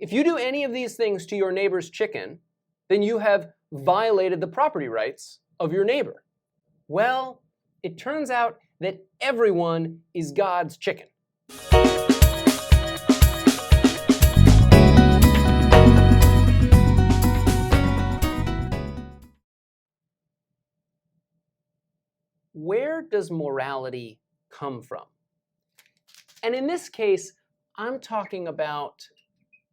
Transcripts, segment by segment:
if you do any of these things to your neighbor's chicken, then you have violated the property rights of your neighbor. Well, it turns out that everyone is God's chicken. Where does morality come from? And in this case, I'm talking about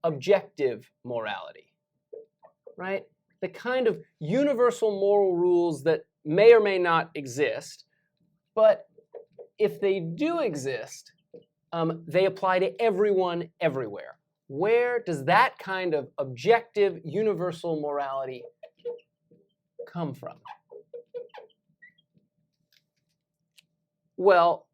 objective morality, right? The kind of universal moral rules that may or may not exist, but if they do exist, they apply to everyone everywhere. Where does that kind of objective universal morality come from? Well,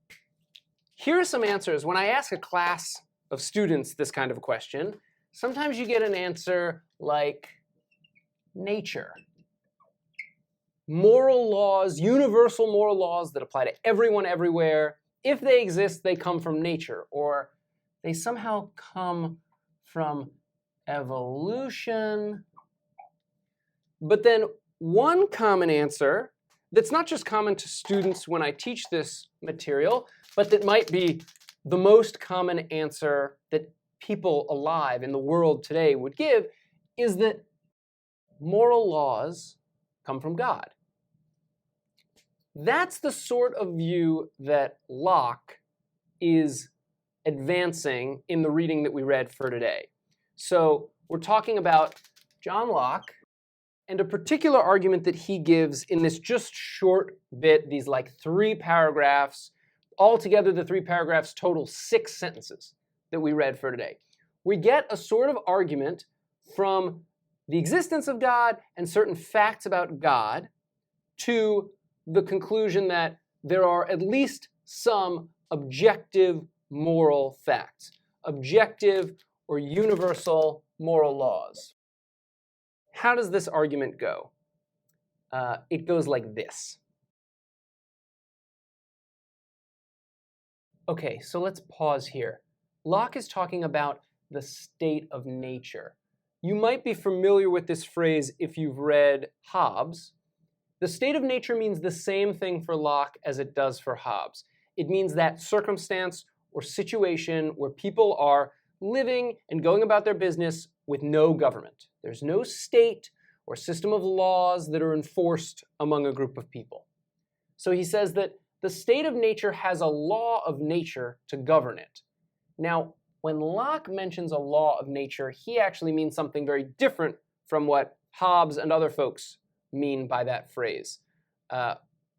here are some answers. When I ask a class of students this kind of a question, sometimes you get an answer like nature. Moral laws, universal moral laws that apply to everyone everywhere. If they exist, they come from nature, or they somehow come from evolution. But then one common answer that's not just common to students when I teach this material, but that might be the most common answer that people alive in the world today would give is that moral laws come from God. That's the sort of view that Locke is advancing in the reading that we read for today. So we're talking about John Locke and a particular argument that he gives in this just short bit, these like 3 paragraphs. Altogether, the 3 paragraphs total 6 sentences that we read for today. We get a sort of argument from the existence of God and certain facts about God to the conclusion that there are at least some objective moral facts, objective or universal moral laws. How does this argument go? It goes like this. Okay, so let's pause here. Locke is talking about the state of nature. You might be familiar with this phrase if you've read Hobbes. The state of nature means the same thing for Locke as it does for Hobbes. It means that circumstance or situation where people are living and going about their business with no government. There's no state or system of laws that are enforced among a group of people. So he says that the state of nature has a law of nature to govern it. Now, when Locke mentions a law of nature, he actually means something very different from what Hobbes and other folks mean by that phrase.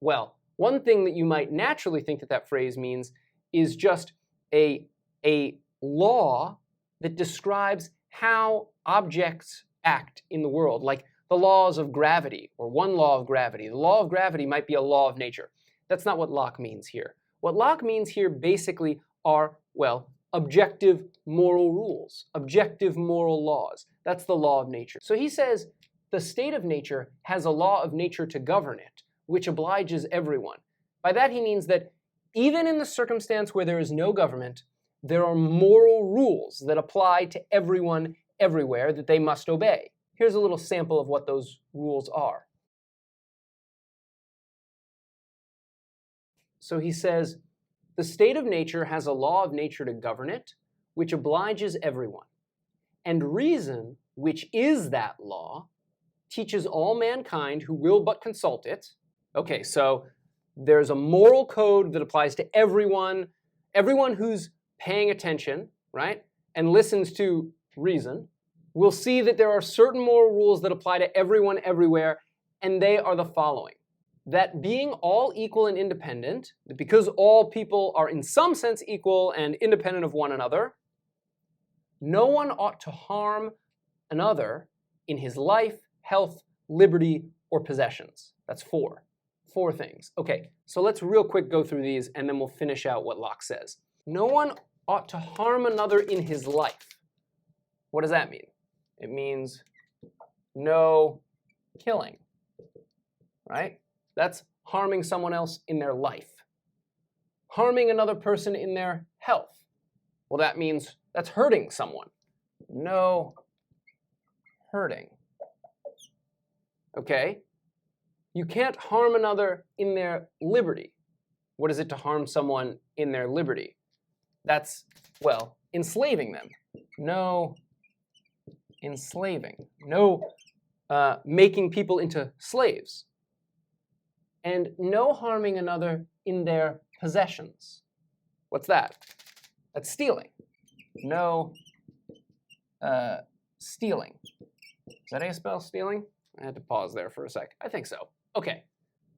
Well, one thing that you might naturally think that that phrase means is just a law that describes how objects act in the world, like the laws of gravity, or one law of gravity. The law of gravity might be a law of nature. That's not what Locke means here. What Locke means here basically are, well, objective moral rules, objective moral laws. That's the law of nature. So he says the state of nature has a law of nature to govern it, which obliges everyone. By that he means that even in the circumstance where there is no government, there are moral rules that apply to everyone everywhere that they must obey. Here's a little sample of what those rules are. So he says, the state of nature has a law of nature to govern it, which obliges everyone. And reason, which is that law, teaches all mankind who will but consult it. Okay, so there's a moral code that applies to everyone who's paying attention, right, and listens to reason. We'll see that there are certain moral rules that apply to everyone everywhere, and they are the following. That being all equal and independent, that because all people are in some sense equal and independent of one another, no one ought to harm another in his life, health, liberty, or possessions. That's 4 things. Okay, so let's real quick go through these and then we'll finish out what Locke says. No one ought to harm another in his life. What does that mean? It means no killing, right? That's harming someone else in their life. Harming another person in their health. Well, that means that's hurting someone. no hurting. Okay? You can't harm another in their liberty. What is it to harm someone in their liberty? That's, well, enslaving them. No enslaving. No making people into slaves. And no harming another in their possessions. What's that? That's stealing. No stealing. Is that how you spell stealing? I had to pause there for a sec. I think so. Okay.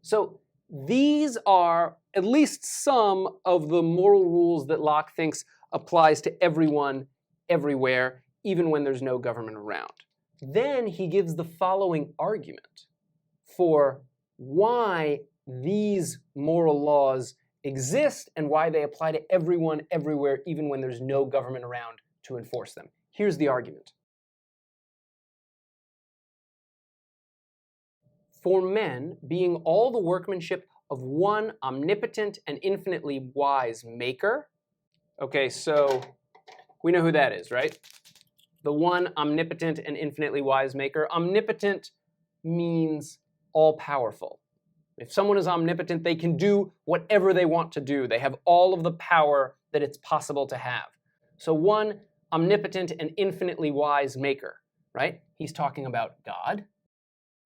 So these are at least some of the moral rules that Locke thinks applies to everyone, everywhere, even when there's no government around. Then he gives the following argument for why these moral laws exist and why they apply to everyone, everywhere, even when there's no government around to enforce them. Here's the argument. For men, being all the workmanship of one omnipotent and infinitely wise maker. Okay, so we know who that is, right? The one omnipotent and infinitely wise maker. Omnipotent means all-powerful. If someone is omnipotent, they can do whatever they want to do. They have all of the power that it's possible to have. So one omnipotent and infinitely wise maker, right? He's talking about God.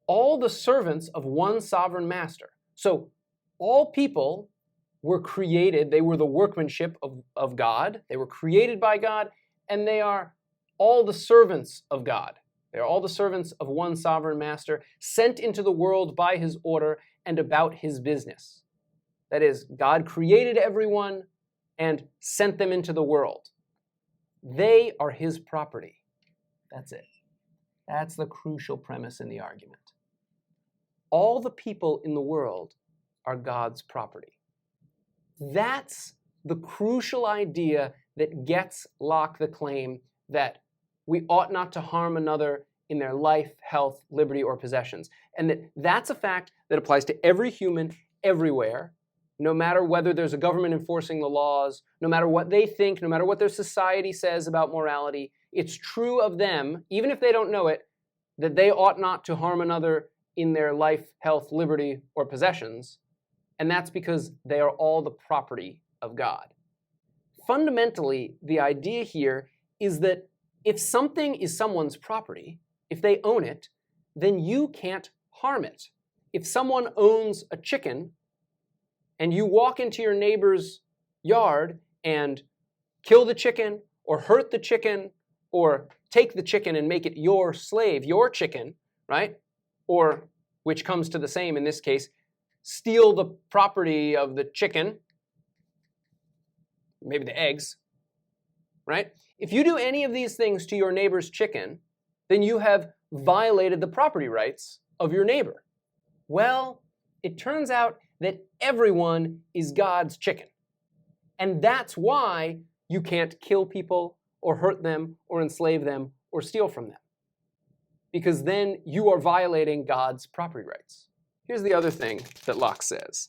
All the servants of one sovereign master. So all people were created, they were the workmanship of God. They were created by God, and they are all the servants of God. They are all the servants of one sovereign master, sent into the world by his order and about his business. That is, God created everyone and sent them into the world. They are his property. That's it. That's the crucial premise in the argument. All the people in the world are God's property. That's the crucial idea that gets Locke the claim that we ought not to harm another in their life, health, liberty, or possessions. And that's a fact that applies to every human, everywhere, no matter whether there's a government enforcing the laws, no matter what they think, no matter what their society says about morality. It's true of them, even if they don't know it, that they ought not to harm another in their life, health, liberty, or possessions. And that's because they are all the property of God. Fundamentally, the idea here is that if something is someone's property, if they own it, then you can't harm it. If someone owns a chicken and you walk into your neighbor's yard and kill the chicken or hurt the chicken or take the chicken and make it your slave, your chicken, right? Or, which comes to the same in this case, steal the property of the chicken, maybe the eggs, right? If you do any of these things to your neighbor's chicken, then you have violated the property rights of your neighbor. Well, it turns out that everyone is God's chicken. And that's why you can't kill people or hurt them or enslave them or steal from them. Because then you are violating God's property rights. Here's the other thing that Locke says.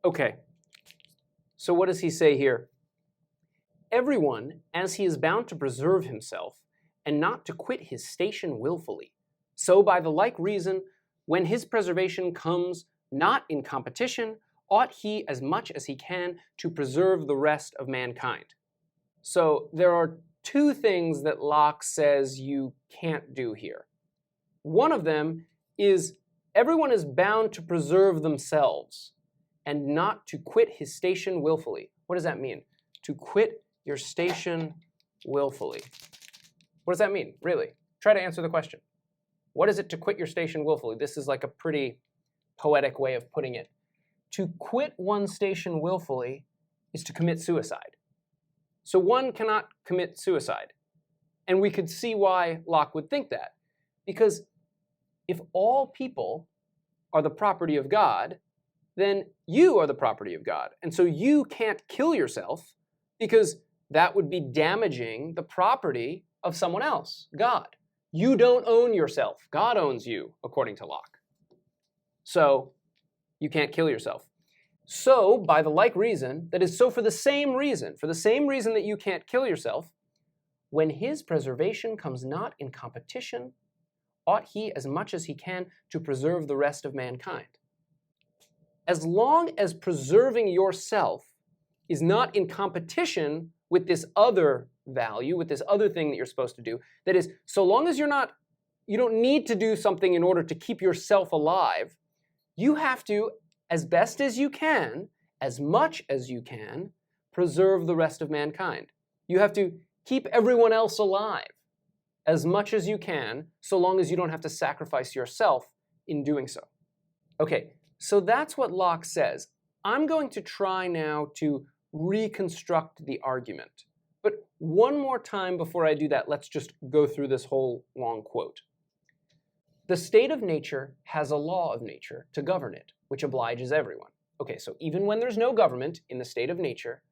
Okay, so what does he say here? Everyone, as he is bound to preserve himself and not to quit his station willfully, so by the like reason, when his preservation comes not in competition, ought he as much as he can to preserve the rest of mankind. So there are two things that Locke says you can't do here. One of them is everyone is bound to preserve themselves and not to quit his station willfully. What does that mean? To quit your station willfully. What does that mean, really? Try to answer the question. What is it to quit your station willfully? This is like a pretty poetic way of putting it. To quit one's station willfully is to commit suicide. So one cannot commit suicide. And we could see why Locke would think that. Because if all people are the property of God, then you are the property of God. And so you can't kill yourself because that would be damaging the property of someone else, God. You don't own yourself. God owns you, according to Locke. So you can't kill yourself. So, by the like reason, that is, so for the same reason that you can't kill yourself, when his preservation comes not in competition, ought he as much as he can to preserve the rest of mankind. As long as preserving yourself is not in competition with this other value, with this other thing that you're supposed to do, that is, so long as you don't need to do something in order to keep yourself alive, you have to, as best as you can, as much as you can, preserve the rest of mankind. You have to keep everyone else alive as much as you can, so long as you don't have to sacrifice yourself in doing so. Okay, so that's what Locke says. I'm going to try now to reconstruct the argument. But one more time before I do that, let's just go through this whole long quote. The state of nature has a law of nature to govern it, which obliges everyone. Okay, so even when there's no government in the state of nature,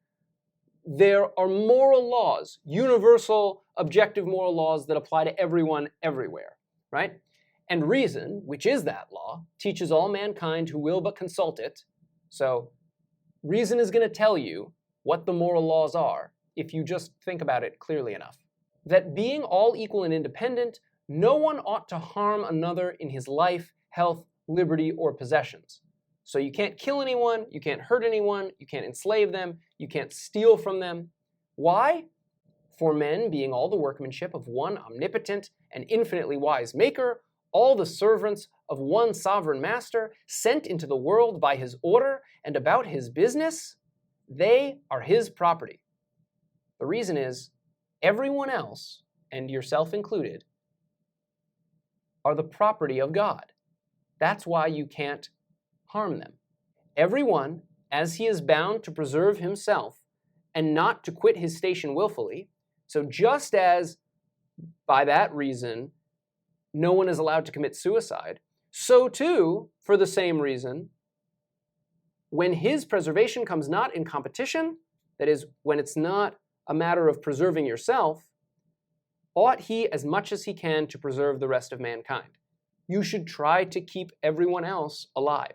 there are moral laws, universal, objective moral laws that apply to everyone everywhere, right? And reason, which is that law, teaches all mankind who will but consult it. So reason is going to tell you what the moral laws are if you just think about it clearly enough. That being all equal and independent, no one ought to harm another in his life, health, liberty, or possessions. So you can't kill anyone, you can't hurt anyone, you can't enslave them, you can't steal from them. Why? For men, being all the workmanship of one omnipotent and infinitely wise maker, all the servants of one sovereign master, sent into the world by his order and about his business, they are his property. The reason is, everyone else, and yourself included, are the property of God. That's why you can't harm them. Everyone, as he is bound to preserve himself and not to quit his station willfully, so just as by that reason no one is allowed to commit suicide, so too, for the same reason, when his preservation comes not in competition, that is, when it's not a matter of preserving yourself, ought he as much as he can to preserve the rest of mankind. You should try to keep everyone else alive.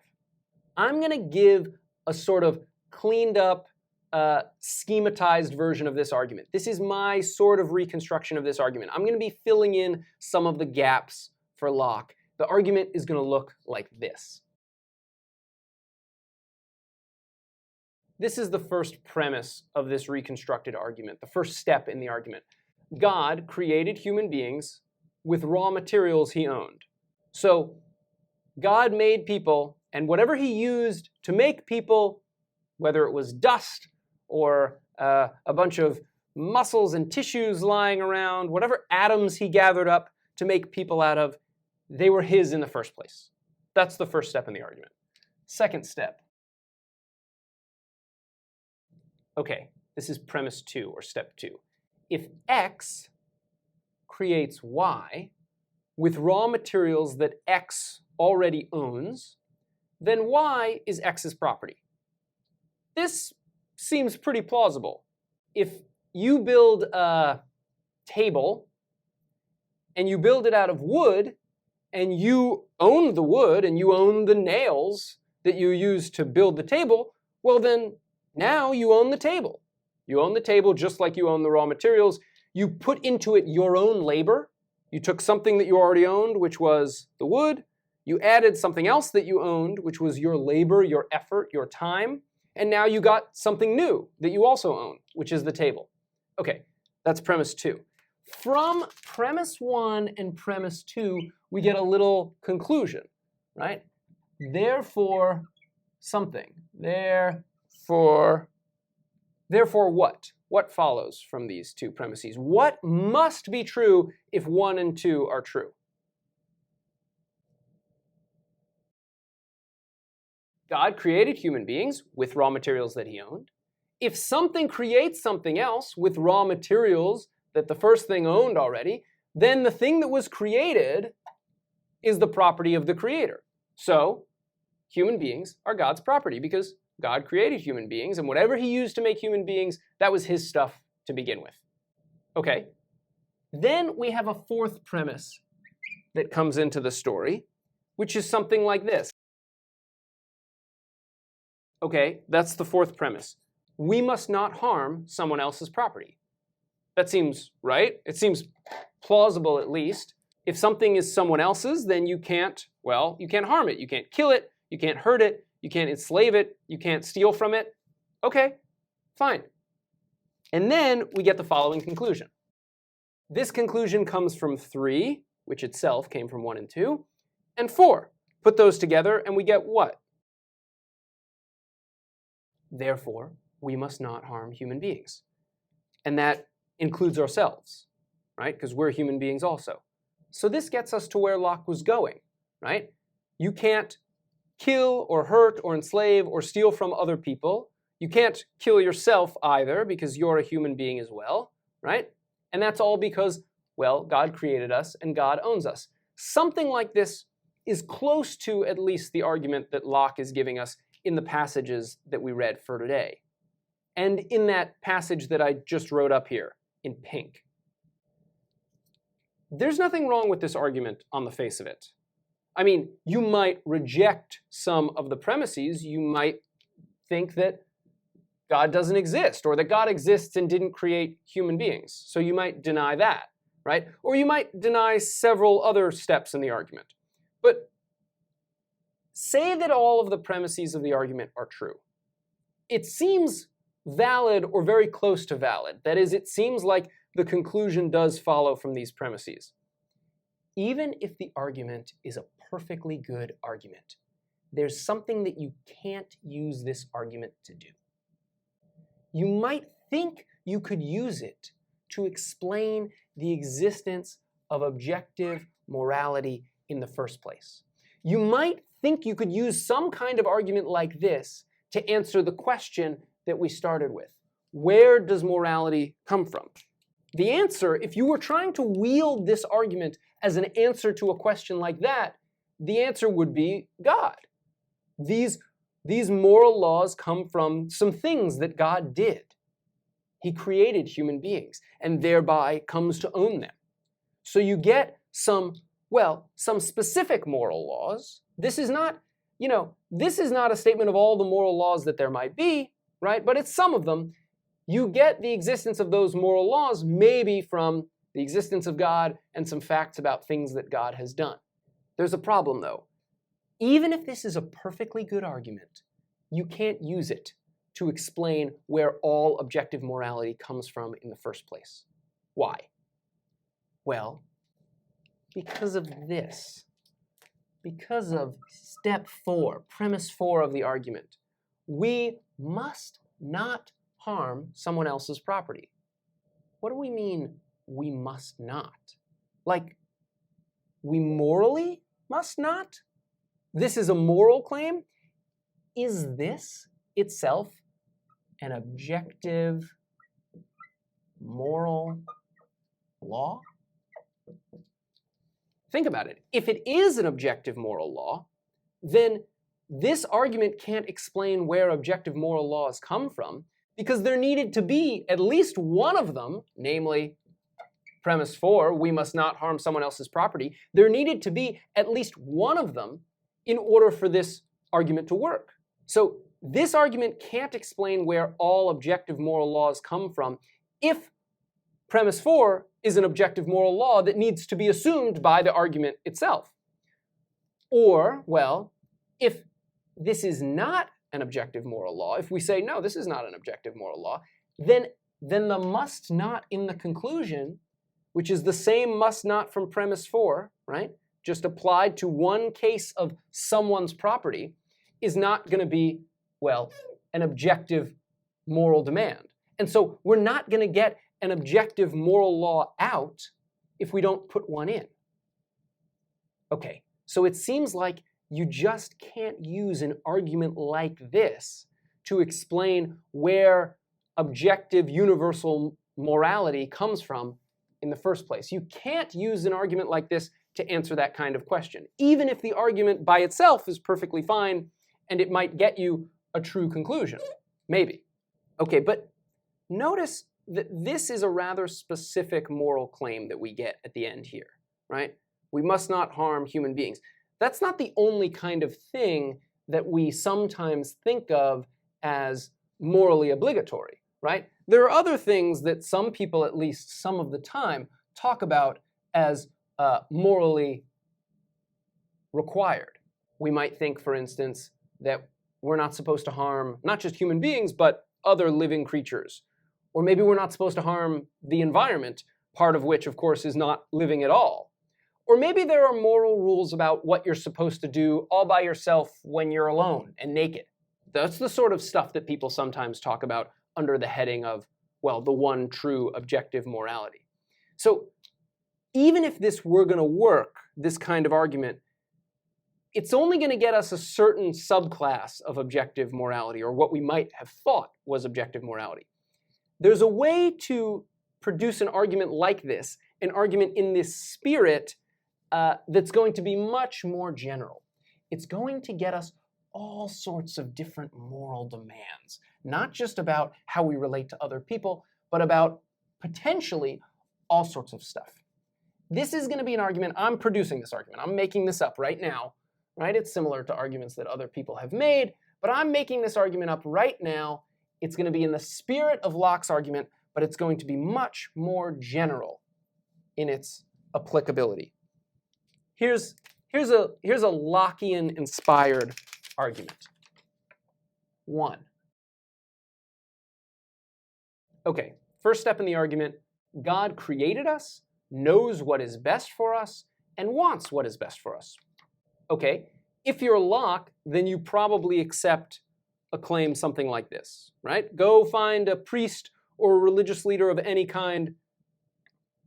I'm going to give a sort of cleaned up, schematized version of this argument. This is my sort of reconstruction of this argument. I'm going to be filling in some of the gaps for Locke. The argument is going to look like this. This is the first premise of this reconstructed argument, the first step in the argument. God created human beings with raw materials he owned. So God made people, and whatever he used to make people, whether it was dust or a bunch of muscles and tissues lying around, whatever atoms he gathered up to make people out of, they were his in the first place. That's the first step in the argument. Second step. Okay, this is premise 2, or step 2. If X creates Y with raw materials that X already owns, then Y is X's property. This seems pretty plausible. If you build a table and you build it out of wood, and you own the wood and you own the nails that you use to build the table, well then now you own the table. You own the table just like you own the raw materials. You put into it your own labor. You took something that you already owned, which was the wood. You added something else that you owned, which was your labor, your effort, your time. And now you got something new that you also own, which is the table. Okay, that's premise 2. From premise 1 and premise 2, we get a little conclusion, right? Therefore, something. Therefore what? What follows from these two premises? What must be true if 1 and 2 are true? God created human beings with raw materials that he owned. If something creates something else with raw materials that the first thing owned already, then the thing that was created is the property of the creator. So human beings are God's property because God created human beings, and whatever he used to make human beings, that was his stuff to begin with. Okay, then we have a fourth premise that comes into the story, which is something like this. Okay, that's the fourth premise. We must not harm someone else's property. That seems right. It seems plausible at least. If something is someone else's, then you can't harm it. You can't kill it. You can't hurt it. You can't enslave it. You can't steal from it. Okay, fine. And then we get the following conclusion. This conclusion comes from 3, which itself came from 1 and 2, and 4. Put those together and we get what? Therefore, we must not harm human beings. And that includes ourselves, right? Because we're human beings also. So this gets us to where Locke was going, right? You can't kill or hurt or enslave or steal from other people. You can't kill yourself either because you're a human being as well, right? And that's all because, well, God created us and God owns us. Something like this is close to at least the argument that Locke is giving us in the passages that we read for today. And in that passage that I just wrote up here in pink. There's nothing wrong with this argument on the face of it. I mean, you might reject some of the premises. You might think that God doesn't exist, or that God exists and didn't create human beings. So you might deny that, right? Or you might deny several other steps in the argument. But say that all of the premises of the argument are true. It seems valid or very close to valid. That is, it seems like the conclusion does follow from these premises. Even if the argument is a perfectly good argument, there's something that you can't use this argument to do. You might think you could use it to explain the existence of objective morality in the first place. You might think you could use some kind of argument like this to answer the question that we started with. Where does morality come from? The answer, if you were trying to wield this argument as an answer to a question like that, the answer would be God. These moral laws come from some things that God did. He created human beings and thereby comes to own them. So you get some specific moral laws. This is not a statement of all the moral laws that there might be, right? But it's some of them. You get the existence of those moral laws maybe from the existence of God and some facts about things that God has done. There's a problem though. Even if this is a perfectly good argument, you can't use it to explain where all objective morality comes from in the first place. Why? Well, because of this. Because of step 4, premise 4 of the argument. We must not harm someone else's property. What do we mean, we must not? Like, we morally must not? This is a moral claim? Is this itself an objective moral law? Think about it. If it is an objective moral law, then this argument can't explain where objective moral laws come from, because there needed to be at least one of them, namely premise 4, we must not harm someone else's property. There needed to be at least one of them in order for this argument to work. So this argument can't explain where all objective moral laws come from if premise 4 is an objective moral law that needs to be assumed by the argument itself. Or, well, if this is not an objective moral law, if we say, no, this is not an objective moral law, then the must not in the conclusion, which is the same must not from premise 4, right, just applied to one case of someone's property, is not going to be, well, an objective moral demand. And so we're not going to get an objective moral law out if we don't put one in. Okay, so it seems like you just can't use an argument like this to explain where objective universal morality comes from in the first place. You can't use an argument like this to answer that kind of question, even if the argument by itself is perfectly fine and it might get you a true conclusion. Maybe. Okay, but notice that this is a rather specific moral claim that we get at the end here, right? We must not harm human beings. That's not the only kind of thing that we sometimes think of as morally obligatory, right? There are other things that some people, at least some of the time, talk about as morally required. We might think, for instance, that we're not supposed to harm not just human beings, but other living creatures. Or maybe we're not supposed to harm the environment, part of which, of course, is not living at all. Or maybe there are moral rules about what you're supposed to do all by yourself when you're alone and naked. That's the sort of stuff that people sometimes talk about under the heading of, well, the one true objective morality. So even if this were going to work, this kind of argument, it's only going to get us a certain subclass of objective morality, or what we might have thought was objective morality. There's a way to produce an argument like this, an argument in this spirit that's going to be much more general. It's going to get us all sorts of different moral demands, not just about how we relate to other people, but about potentially all sorts of stuff. This is going to be an argument, I'm producing this argument, I'm making this up right now, right? It's similar to arguments that other people have made, but I'm making this argument up right now. It's going to be in the spirit of Locke's argument, but it's going to be much more general in its applicability. Here's a Lockean-inspired argument. 1. Okay, first step in the argument, God created us, knows what is best for us, and wants what is best for us. Okay, if you're Locke, then you probably accept a claim something like this, right? Go find a priest or a religious leader of any kind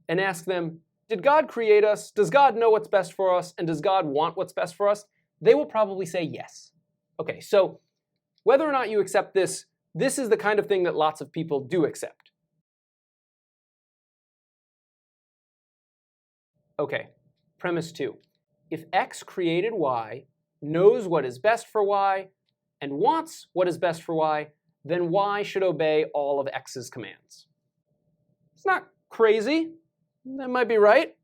and ask them, did God create us? Does God know what's best for us? And does God want what's best for us? They will probably say yes. Okay, so whether or not you accept this, this is the kind of thing that lots of people do accept. Okay, premise 2. If X created Y, knows what is best for Y, and wants what is best for Y, then Y should obey all of X's commands. It's not crazy. That might be right.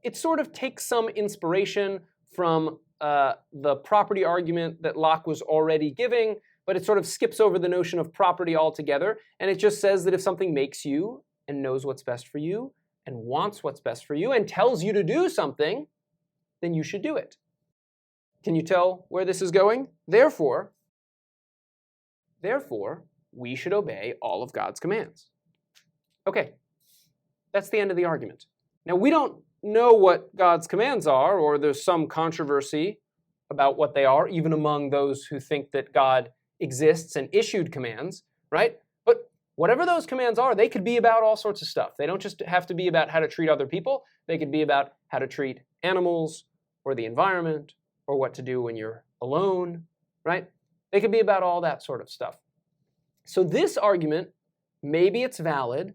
It sort of takes some inspiration from the property argument that Locke was already giving, but it sort of skips over the notion of property altogether, and it just says that if something makes you and knows what's best for you and wants what's best for you and tells you to do something, then you should do it. Can you tell where this is going? Therefore, we should obey all of God's commands. Okay, that's the end of the argument. Now, we don't know what God's commands are, or there's some controversy about what they are, even among those who think that God exists and issued commands, right? But whatever those commands are, they could be about all sorts of stuff. They don't just have to be about how to treat other people. They could be about how to treat animals or the environment or what to do when you're alone, right? They could be about all that sort of stuff. So this argument, maybe it's valid,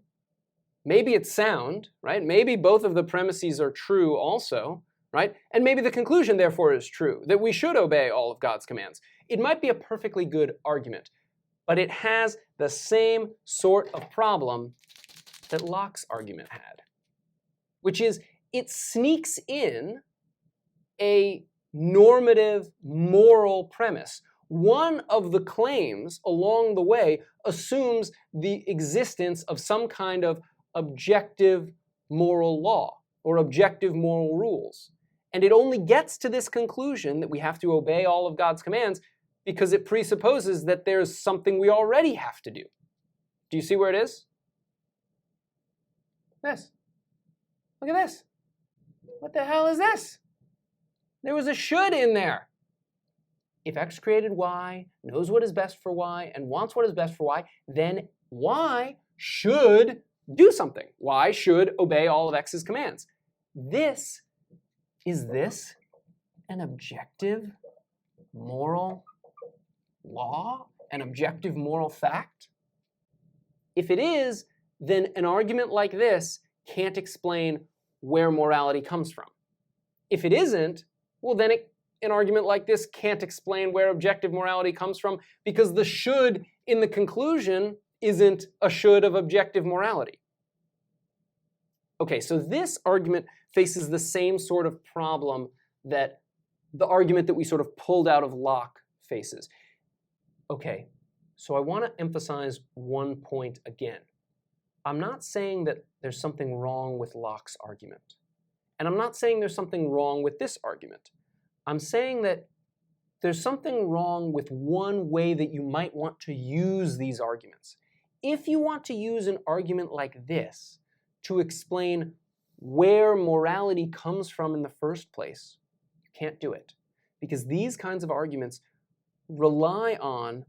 maybe it's sound, right? Maybe both of the premises are true also, right? And maybe the conclusion, therefore, is true, that we should obey all of God's commands. It might be a perfectly good argument, but it has the same sort of problem that Locke's argument had, which is it sneaks in a normative moral premise. One of the claims along the way assumes the existence of some kind of objective moral law or objective moral rules. And it only gets to this conclusion that we have to obey all of God's commands because it presupposes that there's something we already have to do. Do you see where it is? This. Look at this. What the hell is this? There was a should in there. If X created Y, knows what is best for Y, and wants what is best for Y, then Y should do something. Y should obey all of X's commands. Is this an objective moral law? An objective moral fact? If it is, then an argument like this can't explain where morality comes from. If it isn't, well, then an argument like this can't explain where objective morality comes from because the should in the conclusion isn't a should of objective morality. Okay, so this argument faces the same sort of problem that the argument that we sort of pulled out of Locke faces. Okay, So I want to emphasize one point again. I'm not saying that there's something wrong with Locke's argument. And I'm not saying there's something wrong with this argument. I'm saying that there's something wrong with one way that you might want to use these arguments. If you want to use an argument like this to explain where morality comes from in the first place, you can't do it. Because these kinds of arguments rely on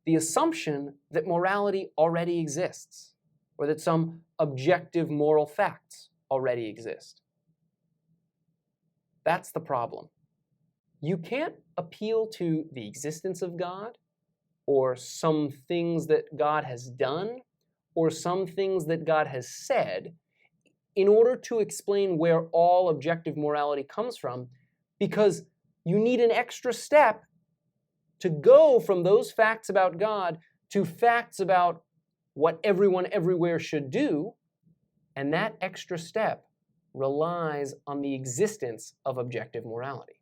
the assumption that morality already exists, or that some objective moral facts already exist. That's the problem. You can't appeal to the existence of God, or some things that God has done, or some things that God has said, in order to explain where all objective morality comes from, because you need an extra step to go from those facts about God to facts about what everyone everywhere should do, and that extra step relies on the existence of objective morality.